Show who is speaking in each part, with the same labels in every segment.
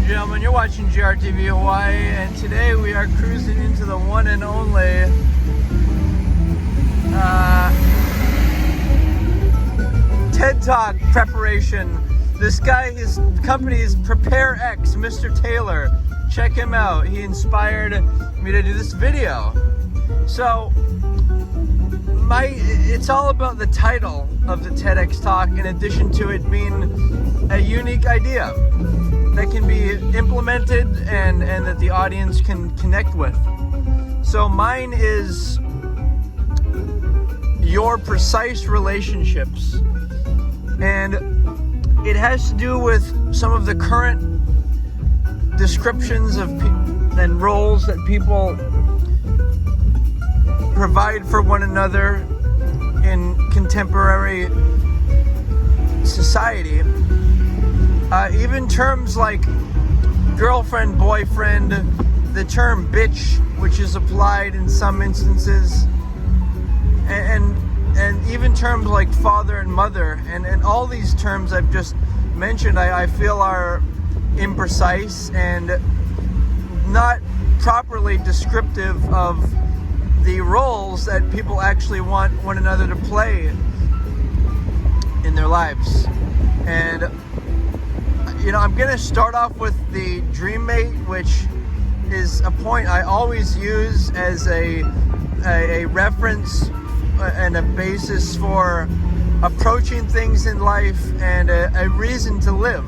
Speaker 1: gentlemen, you're watching JRTV Hawaii, and today we are cruising into the one and only TED Talk preparation. This guy, his company is Prepare X, Mr. Taylor. Check him out. He inspired me to do this video. So, it's all about the title of the TEDx talk, in addition to it being a unique idea that can be implemented and that the audience can connect with. So mine is your precise relationships, and it has to do with some of the current descriptions of and roles that people provide for one another in contemporary society. Even terms like girlfriend, boyfriend, the term bitch, which is applied in some instances, and even terms like father and mother, and all these terms I've just mentioned, I feel are imprecise and not properly descriptive of the roles that people actually want one another to play in their lives. And I'm going to start off with the dream mate, which is a point I always use as a reference and a basis for approaching things in life and a reason to live.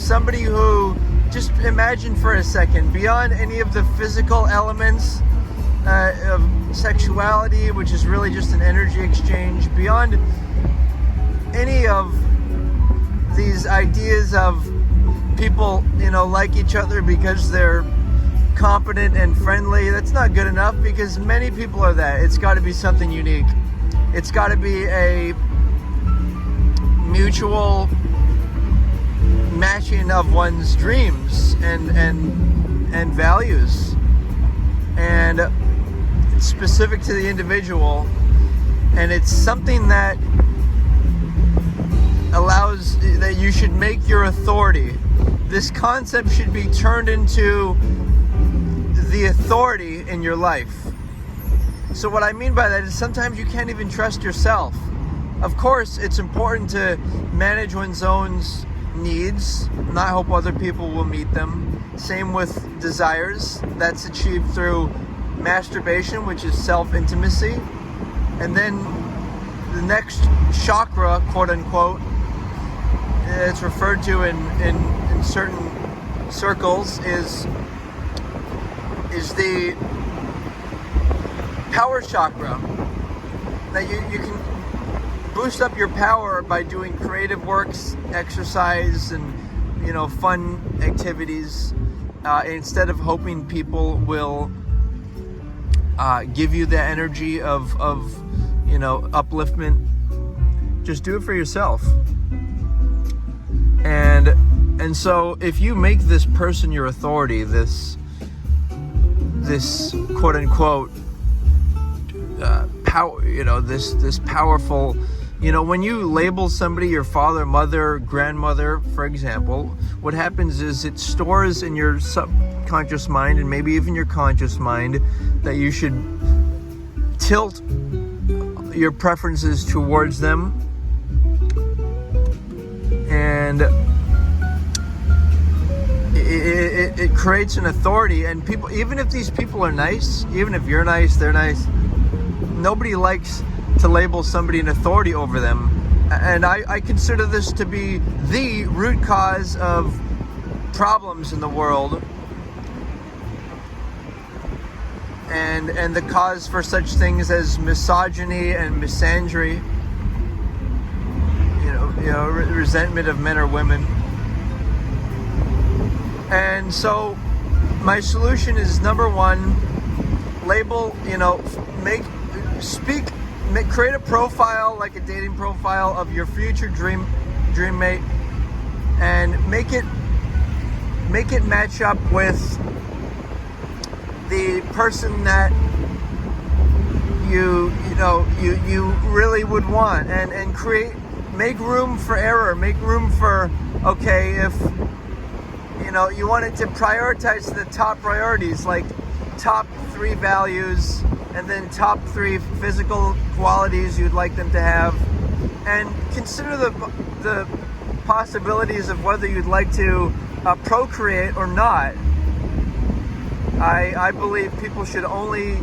Speaker 1: Somebody who, just imagine for a second, beyond any of the physical elements of sexuality, which is really just an energy exchange, beyond any of these ideas of people, like each other because they're competent and friendly. That's not good enough, because many people are that. It's got to be something unique. It's got to be a mutual matching of one's dreams and values, and it's specific to the individual, and it's something that allows that you should make your authority. This concept should be turned into the authority in your life. So what I mean by that is sometimes you can't even trust yourself. Of course, it's important to manage one's own needs, not hope other people will meet them. Same with desires. That's achieved through masturbation, which is self-intimacy. And then the next chakra, quote unquote, it's referred to in certain circles, is the power chakra. That you can boost up your power by doing creative works, exercise, and fun activities, instead of hoping people will give you the energy of upliftment. Just do it for yourself. And so if you make this person your authority, this quote unquote power, this powerful, when you label somebody your father, mother, grandmother, for example, what happens is it stores in your subconscious mind, and maybe even your conscious mind, that you should tilt your preferences towards them. And it creates an authority, and people, even if these people are nice, even if you're nice, they're nice, nobody likes to label somebody an authority over them. And I consider this to be the root cause of problems in the world, and the cause for such things as misogyny and misandry, resentment of men or women. And so my solution is, number one, label, create a profile, like a dating profile, of your future dream mate, and make it match up with the person that you really would want, and make room for error, make room for, okay, if you want it to prioritize the top priorities, like top 3 values, and then top 3 physical qualities you'd like them to have, and consider the possibilities of whether you'd like to procreate or not. I believe people should only,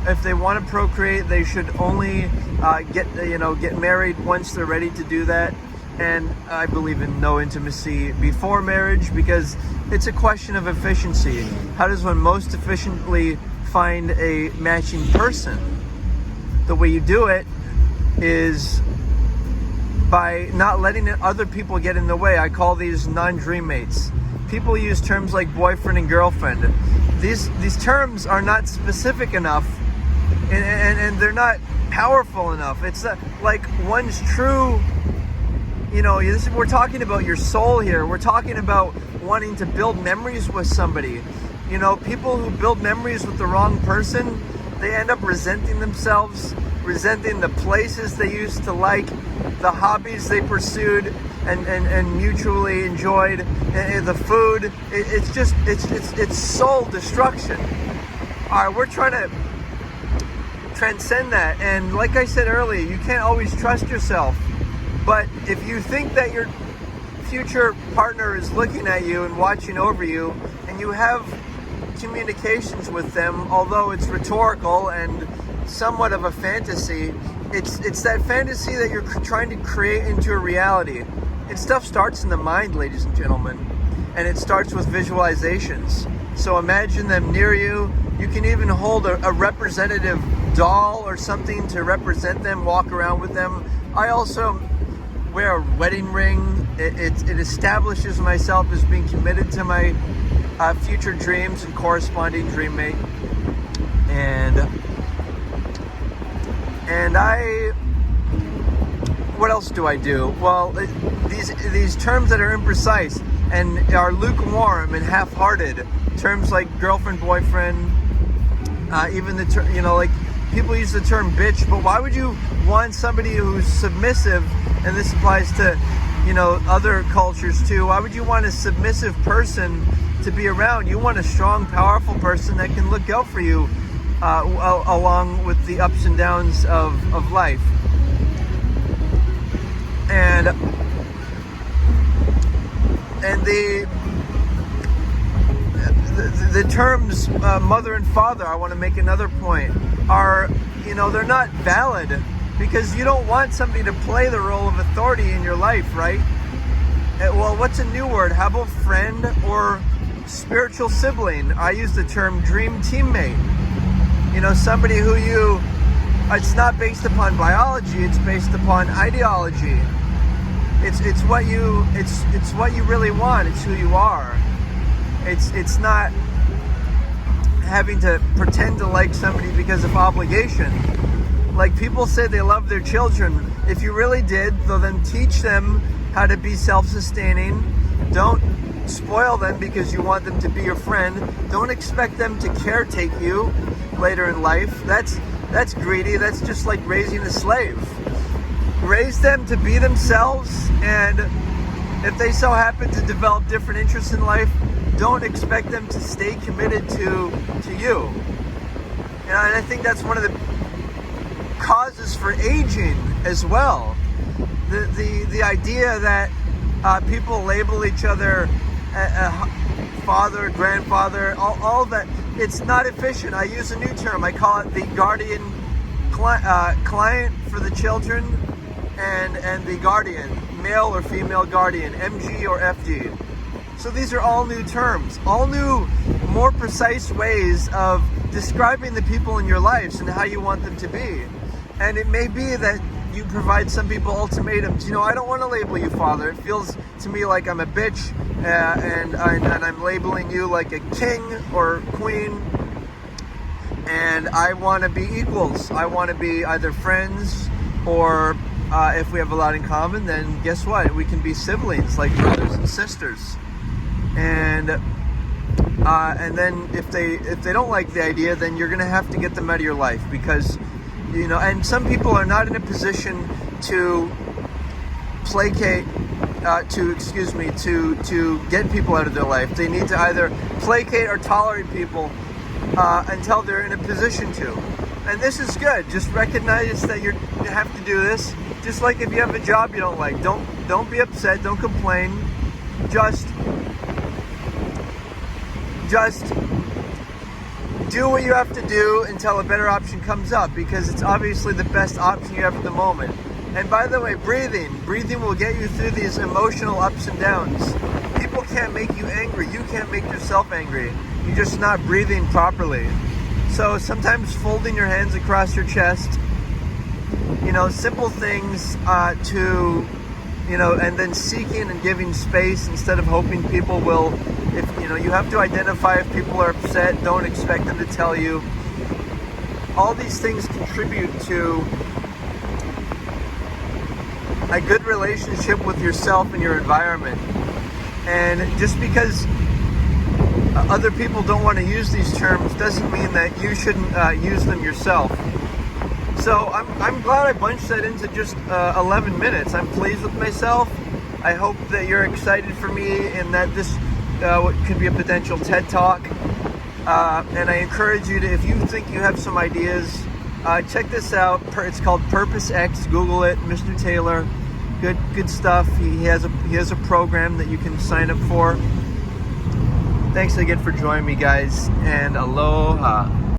Speaker 1: if they want to procreate, they should only get married once they're ready to do that. And I believe in no intimacy before marriage, because it's a question of efficiency. How does one most efficiently find a matching person? The way you do it is by not letting other people get in the way. I call these non-dream mates. People use terms like boyfriend and girlfriend. These terms are not specific enough, and they're not powerful enough. It's like one's true. We're talking about your soul here. We're talking about wanting to build memories with somebody. People who build memories with the wrong person, they end up resenting themselves, resenting the places they used to like, the hobbies they pursued and mutually enjoyed, the food. It's soul destruction. All right, we're trying to transcend that. And like I said earlier, you can't always trust yourself. But if you think that your future partner is looking at you and watching over you, and you have communications with them, although it's rhetorical and somewhat of a fantasy, it's that fantasy that you're trying to create into a reality. And stuff starts in the mind, ladies and gentlemen, and it starts with visualizations. So imagine them near you. You can even hold a representative doll or something to represent them, walk around with them. I also wear a wedding ring. It establishes myself as being committed to my future dreams and corresponding dream mate. And what else do I do? Well, these terms that are imprecise and are lukewarm and half-hearted, terms like girlfriend, boyfriend, even the term, like people use the term bitch, but why would you want somebody who's submissive? And this applies to, other cultures too. Why would you want a submissive person to be around? You want a strong, powerful person that can look out for you along with the ups and downs of life. And the terms mother and father, I want to make another point, are, they're not valid. Because you don't want somebody to play the role of authority in your life, right? Well, what's a new word? How about friend or spiritual sibling? I use the term dream teammate. Somebody who it's not based upon biology, it's based upon ideology. It's what you really want. It's who you are. It's not having to pretend to like somebody because of obligation. Like people say they love their children. If you really did, then teach them how to be self-sustaining. Don't spoil them because you want them to be your friend. Don't expect them to caretake you later in life. That's greedy. That's just like raising a slave. Raise them to be themselves, and if they so happen to develop different interests in life, don't expect them to stay committed to you. And I think that's one of the causes for aging as well. The idea that people label each other father, grandfather, all that, it's not efficient. I use a new term. I call it the guardian client for the children, and the guardian, male or female guardian, MG or FG. So these are all new terms, all new, more precise ways of describing the people in your lives and how you want them to be. And it may be that you provide some people ultimatums. I don't want to label you father. It feels to me like I'm a bitch, and I'm labeling you like a king or queen. And I want to be equals. I want to be either friends, or if we have a lot in common, then guess what? We can be siblings, like brothers and sisters. And then if they don't like the idea, then you're gonna have to get them out of your life, because and some people are not in a position to placate to get people out of their life. They need to either placate or tolerate people until they're in a position to. And this is good. Just recognize that you have to do this. Just like if you have a job you don't like, don't be upset, don't complain. Just do what you have to do until a better option comes up, because it's obviously the best option you have at the moment. And by the way, breathing will get you through these emotional ups and downs. People can't make you angry. You can't make yourself angry. You're just not breathing properly. So sometimes folding your hands across your chest, simple things to, and then seeking and giving space instead of hoping people will, you have to identify if people are upset, don't expect them to tell you. All these things contribute to a good relationship with yourself and your environment. And just because other people don't want to use these terms doesn't mean that you shouldn't use them yourself. So I'm glad I bunched that into just 11 minutes. I'm pleased with myself. I hope that you're excited for me and that this could be a potential TED Talk. And I encourage you to, if you think you have some ideas, check this out. It's called Purpose X. Google it, Mr. Taylor. Good stuff. He has a program that you can sign up for. Thanks again for joining me, guys, and aloha.